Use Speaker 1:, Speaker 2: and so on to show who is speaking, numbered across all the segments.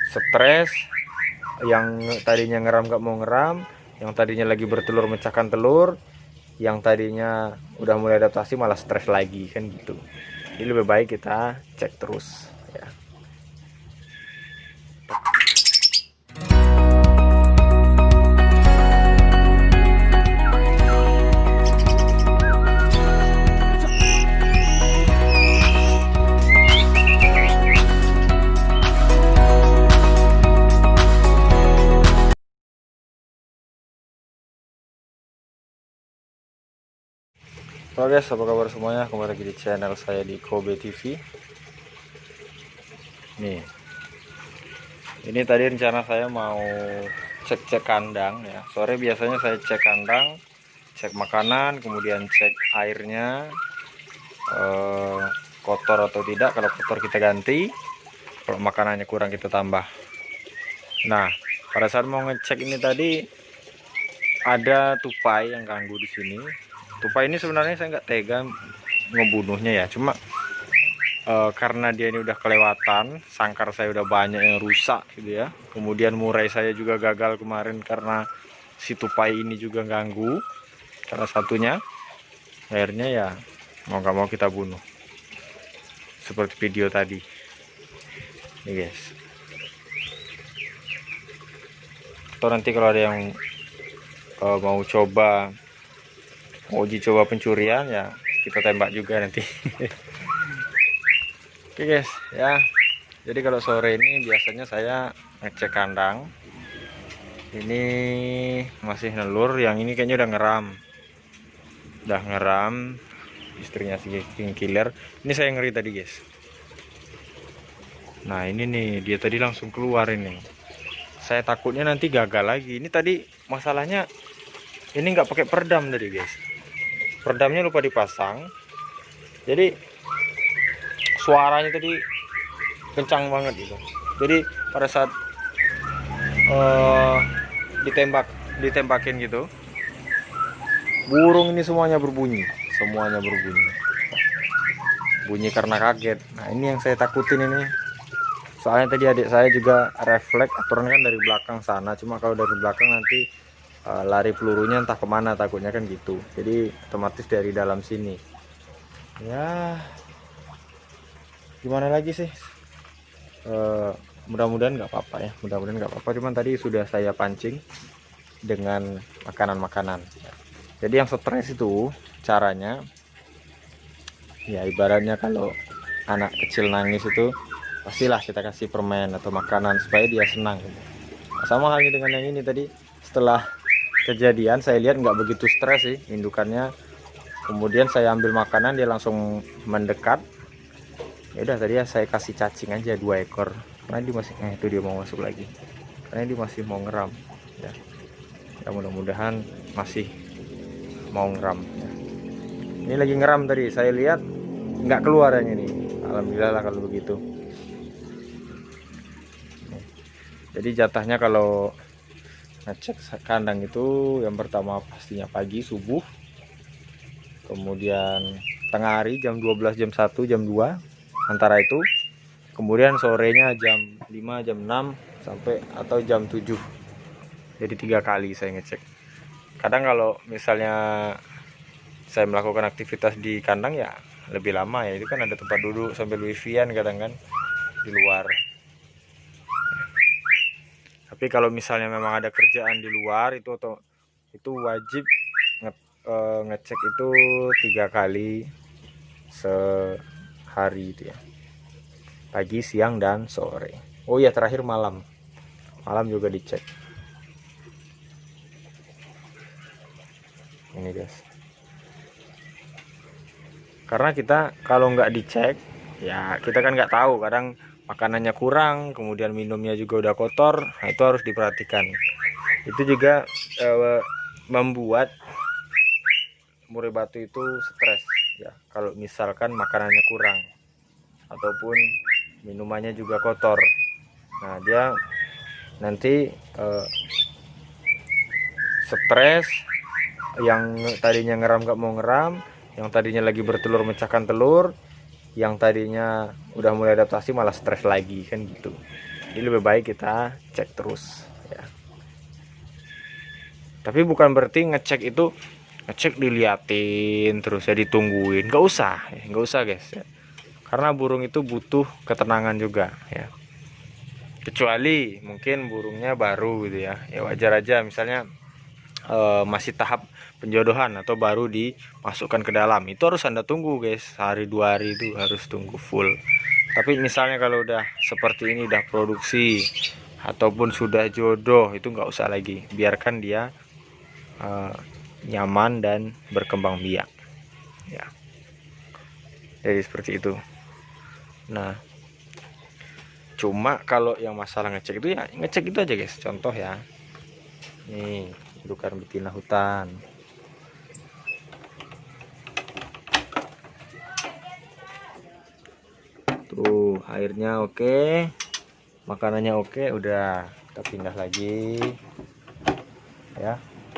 Speaker 1: stres, yang tadinya ngeram nggak mau ngeram, yang tadinya lagi bertelur mecahkan telur, yang tadinya udah mulai adaptasi malah stres lagi kan gitu. Jadi lebih baik kita cek terus ya. Halo guys, apa kabar semuanya? Kembali lagi di channel saya di Kobe TV. Nih, ini tadi rencana saya mau cek-cek kandang ya. Sore biasanya saya cek kandang, cek makanan, kemudian cek airnya kotor atau tidak. Kalau kotor kita ganti, kalau makanannya kurang kita tambah. Nah, pada saat mau ngecek ini tadi ada tupai yang ganggu di sini. Tupai ini sebenarnya saya nggak tega ngebunuhnya ya, cuma karena dia ini udah kelewatan, sangkar saya udah banyak yang rusak gitu ya. Kemudian murai saya juga gagal kemarin karena si tupai ini juga ganggu, salah satunya. Akhirnya ya mau nggak mau kita bunuh, seperti video tadi nih guys. Atau nanti kalau ada yang mau uji coba pencurian ya kita tembak juga nanti. Oke guys ya, jadi kalau sore ini biasanya saya ngecek kandang. Ini masih nelur, yang ini kayaknya udah ngeram istrinya si king killer. Ini saya ngeri tadi guys. Nah ini nih, dia tadi langsung keluar ini. Saya takutnya nanti gagal lagi. Ini tadi masalahnya ini nggak pakai peredam tadi guys. Peredamnya lupa dipasang, jadi suaranya tadi kencang banget gitu. Jadi pada saat ditembakin gitu, burung ini semuanya berbunyi, bunyi karena kaget. Nah ini yang saya takutin ini, soalnya tadi adik saya juga refleks, aturan kan dari belakang sana, cuma kalau dari belakang nanti lari pelurunya entah kemana, takutnya kan gitu. Jadi otomatis dari dalam sini ya, gimana lagi sih, mudah-mudahan nggak apa-apa ya, cuman tadi sudah saya pancing dengan makanan-makanan. Jadi yang stres itu caranya ya, ibaratnya kalau anak kecil nangis itu pastilah kita kasih permen atau makanan supaya dia senang gitu. Sama halnya dengan yang ini tadi, setelah kejadian saya lihat nggak begitu stres sih indukannya. Kemudian saya ambil makanan, dia langsung mendekat. Ya udah, tadi ya saya kasih cacing aja 2 ekor karena dia masih itu dia mau masuk lagi karena dia masih mau ngeram ya. Ya mudah-mudahan masih mau ngeram ya. Ini lagi ngeram, tadi saya lihat nggak keluar yang ini. Alhamdulillah lah kalau begitu. Jadi jatahnya kalau ngecek kandang itu yang pertama pastinya pagi subuh, kemudian tengah hari jam 12, jam 1, jam 2 antara itu, kemudian sorenya jam 5, jam 6 sampai atau jam 7. Jadi 3 kali saya ngecek. Kadang kalau misalnya saya melakukan aktivitas di kandang ya lebih lama ya, itu kan ada tempat duduk sambil wifi-an kadang kan di luar. Tapi kalau misalnya memang ada kerjaan di luar itu wajib ngecek itu 3 kali sehari itu ya, pagi, siang, dan sore. Oh ya, terakhir malam juga dicek. Ini guys, karena kita kalau nggak dicek ya kita kan nggak tahu, kadang makanannya kurang, kemudian minumnya juga udah kotor. Nah itu harus diperhatikan. Itu juga membuat murai batu itu stres ya, kalau misalkan makanannya kurang ataupun minumannya juga kotor. Nah dia nanti stres, yang tadinya ngeram nggak mau ngeram, yang tadinya lagi bertelur mecahkan telur, yang tadinya udah mulai adaptasi malah stres lagi kan gitu. Jadi lebih baik kita cek terus ya. Tapi bukan berarti ngecek itu ngecek diliatin terus ya, ditungguin, nggak usah guys ya. Karena burung itu butuh ketenangan juga ya. Kecuali mungkin burungnya baru gitu ya, ya wajar aja misalnya masih tahap penjodohan atau baru dimasukkan ke dalam, itu harus Anda tunggu guys, sehari 2 hari itu harus tunggu full. Tapi misalnya kalau udah seperti ini, udah produksi ataupun sudah jodoh, itu nggak usah lagi, biarkan dia nyaman dan berkembang biak ya. Jadi seperti itu. Nah, cuma kalau yang masalah ngecek itu ya ngecek itu aja guys. Contoh ya, nih indukan betina hutan. Tuh airnya oke, makanannya oke, udah kita pindah lagi ya.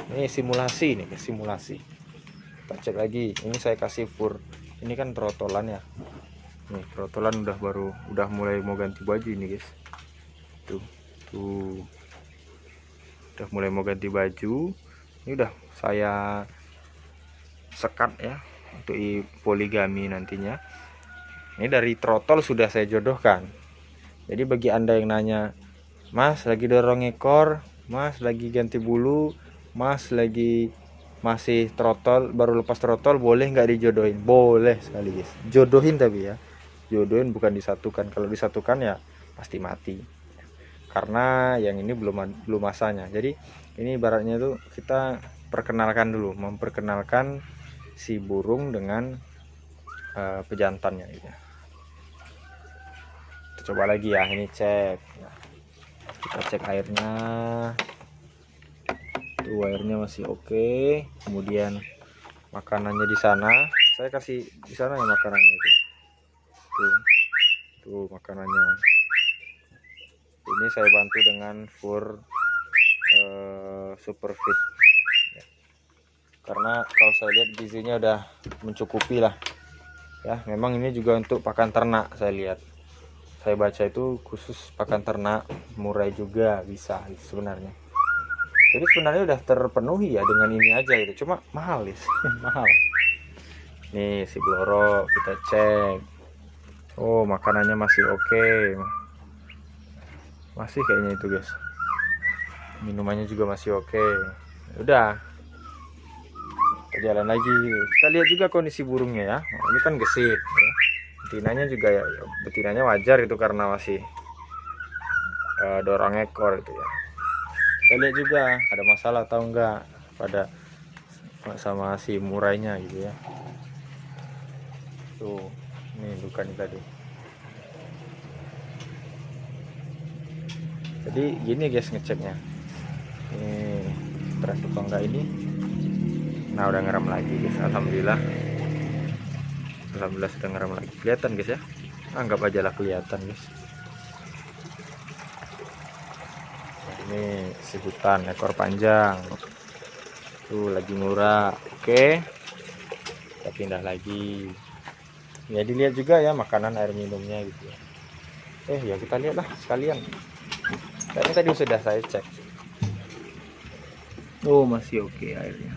Speaker 1: Ini simulasi nih, simulasi. Kita cek lagi. Ini saya kasih fur. Ini kan trotolan ya. Nih trotolan udah mulai mau ganti baju ini guys. Tuh udah mulai mau ganti baju. Ini udah saya sekat ya untuk poligami nantinya. Ini dari trotol sudah saya jodohkan. Jadi bagi Anda yang nanya, Mas lagi dorong ekor, Mas lagi ganti bulu, Mas lagi masih trotol, baru lepas trotol, boleh nggak dijodohin? Boleh sekali guys, jodohin. Tapi ya jodohin, bukan disatukan. Kalau disatukan ya pasti mati, karena yang ini belum masanya. Jadi ini ibaratnya tuh kita perkenalkan dulu, memperkenalkan si burung dengan pejantannya gitu. Kita coba lagi ya, ini cek ya. Kita cek airnya. Tuh airnya masih oke. Kemudian makanannya di sana, saya kasih di sana ya makanannya itu. Tuh makanannya. Ini saya bantu dengan fur Superfit ya. Karena kalau saya lihat gizinya udah mencukupi lah ya. Memang ini juga untuk pakan ternak, saya lihat, saya baca itu khusus pakan ternak, murah juga bisa sebenarnya. Jadi sebenarnya udah terpenuhi ya dengan ini aja gitu, cuma mahal guys. Mahal. Nih si bloro kita cek. Oh makanannya masih oke. Masih kayaknya itu guys. Minumannya juga masih oke. Udah, kita jalan lagi. Kita lihat juga kondisi burungnya ya. Ini kan gesit ya. Betinanya juga ya, betinanya wajar itu karena masih dorong ekor itu ya. Kita lihat juga ada masalah atau enggak pada sama si murainya gitu ya. Tuh ini bukan tadi. Jadi gini guys ngeceknya. Ini stres atau enggak ini. Nah udah ngeram lagi guys, alhamdulillah sudah ngeram lagi. Kelihatan guys ya, anggap aja lah kelihatan guys. Ini si hutan ekor panjang tuh lagi murah. Oke, kita pindah lagi ya. Dilihat juga ya makanan air minumnya gitu ya. Ya kita lihat lah sekalian. Karena tadi sudah saya cek. Oh masih oke airnya.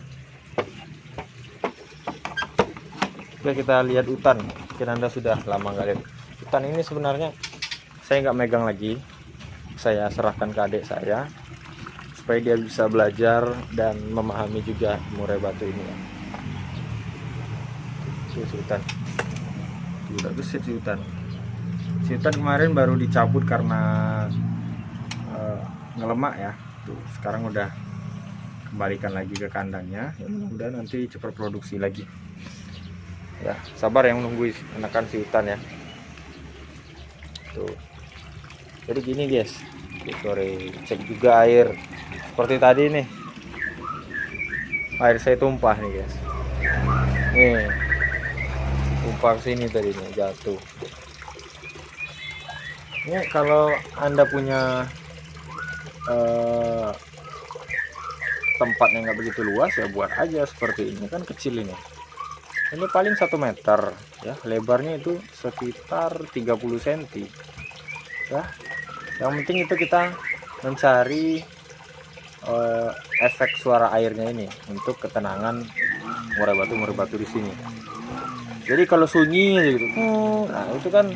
Speaker 1: Oke, kita lihat hutan. Mungkin Anda sudah lama nggak lihat hutan. Ini sebenarnya saya nggak megang lagi, saya serahkan ke adik saya supaya dia bisa belajar dan memahami juga murai batu ini ya. Si hutan udah gesit si hutan. Si hutan kemarin baru dicabut karena ngelemak ya. Tuh sekarang udah kembalikan lagi ke kandangnya ya, mudah-mudahan nanti cepat produksi lagi ya. Sabar yang nunggu anakan si hutan ya. Tuh jadi gini guys, sore cek juga air seperti tadi nih, air saya tumpah nih guys. Nih tumpah sini tadi nih, jatuh. Ini kalau Anda punya tempat yang nggak begitu luas ya buat aja seperti ini, kan kecil ini. Ini paling 1 meter ya, lebarnya itu sekitar 30 cm ya. Yang penting itu kita mencari efek suara airnya ini untuk ketenangan murai batu di sini. Jadi kalau sunyi gitu, nah itu kan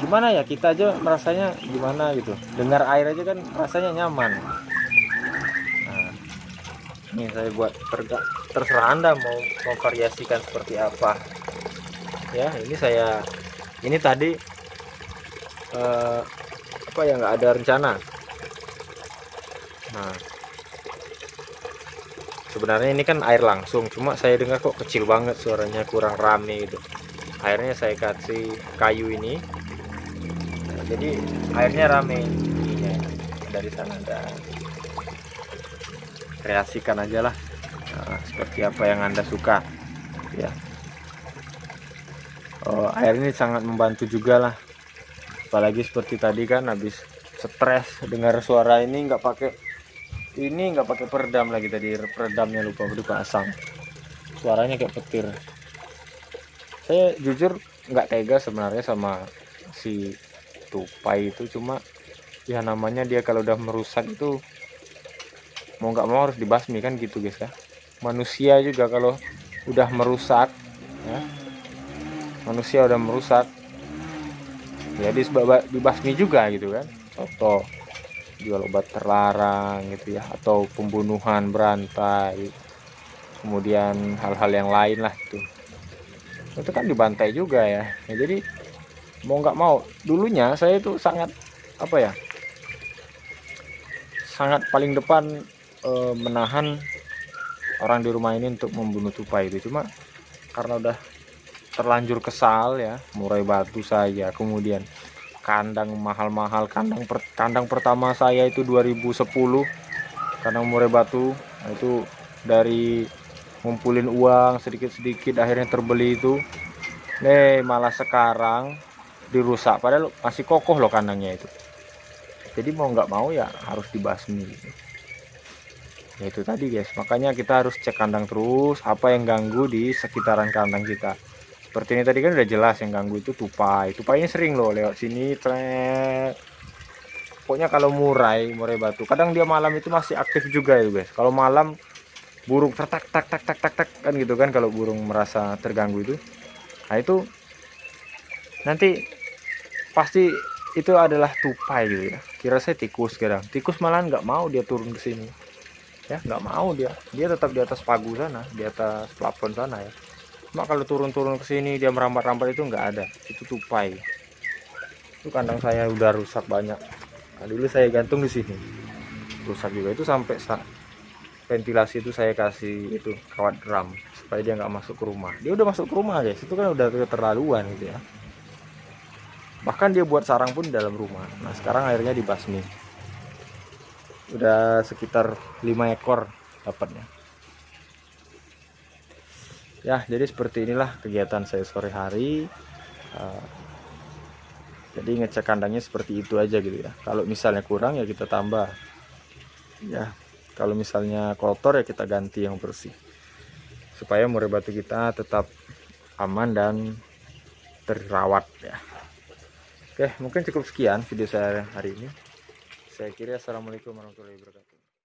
Speaker 1: gimana ya, kita aja merasanya gimana gitu, dengar air aja kan rasanya nyaman. Nah, ini saya buat terserah Anda mau variasikan seperti apa ya. Ini tadi apa ya, nggak ada rencana. Nah, sebenarnya ini kan air langsung, cuma saya dengar kok kecil banget suaranya, kurang rame gitu. Akhirnya saya kasih kayu ini, nah, jadi airnya rame bunyinya dari sana. Dan kreasikan aja lah, nah, seperti apa yang Anda suka ya. Air ini sangat membantu juga lah, apalagi seperti tadi kan habis stres dengar suara ini, nggak pakai peredam lagi, tadi peredamnya lupa dipasang, suaranya kayak petir. Saya jujur nggak tega sebenarnya sama si tupai itu, cuma ya namanya dia kalau udah merusak itu mau nggak mau harus dibasmi kan gitu guys ya. Manusia juga kalau udah merusak ya, manusia udah merusak ya dibasmi juga gitu kan. Contoh jual obat terlarang gitu ya, atau pembunuhan berantai, kemudian hal-hal yang lain lah itu kan dibantai juga ya. Jadi mau nggak mau, dulunya saya itu sangat apa ya, sangat paling depan menahan orang di rumah ini untuk membunuh tupai itu. Cuma karena udah terlanjur kesal ya, murai batu saya, kemudian kandang mahal-mahal, kandang pertama saya itu 2010, kandang murai batu. Nah, itu dari ngumpulin uang sedikit-sedikit akhirnya terbeli itu. Malah sekarang dirusak, padahal masih kokoh loh kandangnya itu. Jadi mau nggak mau ya harus dibasmi gitu. Ya itu tadi guys, makanya kita harus cek kandang terus, apa yang ganggu di sekitaran kandang kita. Seperti ini tadi kan udah jelas yang ganggu itu tupainya sering loh lewat sini. Pokoknya kalau murai batu, kadang dia malam itu masih aktif juga ya guys. Kalau malam burung tak tak tak tak tak tak kan gitu kan, kalau burung merasa terganggu itu, nah itu nanti pasti itu adalah tupai gitu ya. Kira saya tikus, tikus malah nggak mau dia turun ke sini ya, nggak mau, dia tetap di atas pagu sana, di atas plafon sana ya. Cuma kalau turun ke sini dia merambat-rambat itu nggak ada, itu tupai. Itu kandang saya udah rusak banyak. Nah, dulu saya gantung di sini rusak juga, itu sampai ventilasi itu saya kasih itu kawat drum supaya dia nggak masuk ke rumah. Dia udah masuk ke rumah guys, itu kan udah keterlaluan gitu ya. Bahkan dia buat sarang pun dalam rumah. Nah sekarang akhirnya dibasmi, udah sekitar 5 ekor dapatnya ya. Jadi seperti inilah kegiatan saya sore hari. Jadi ngecek kandangnya seperti itu aja gitu ya. Kalau misalnya kurang ya kita tambah ya, kalau misalnya kotor ya kita ganti yang bersih, supaya murai batu kita tetap aman dan terawat ya. Oke, mungkin cukup sekian video saya hari ini. Saya kira assalamualaikum warahmatullahi wabarakatuh.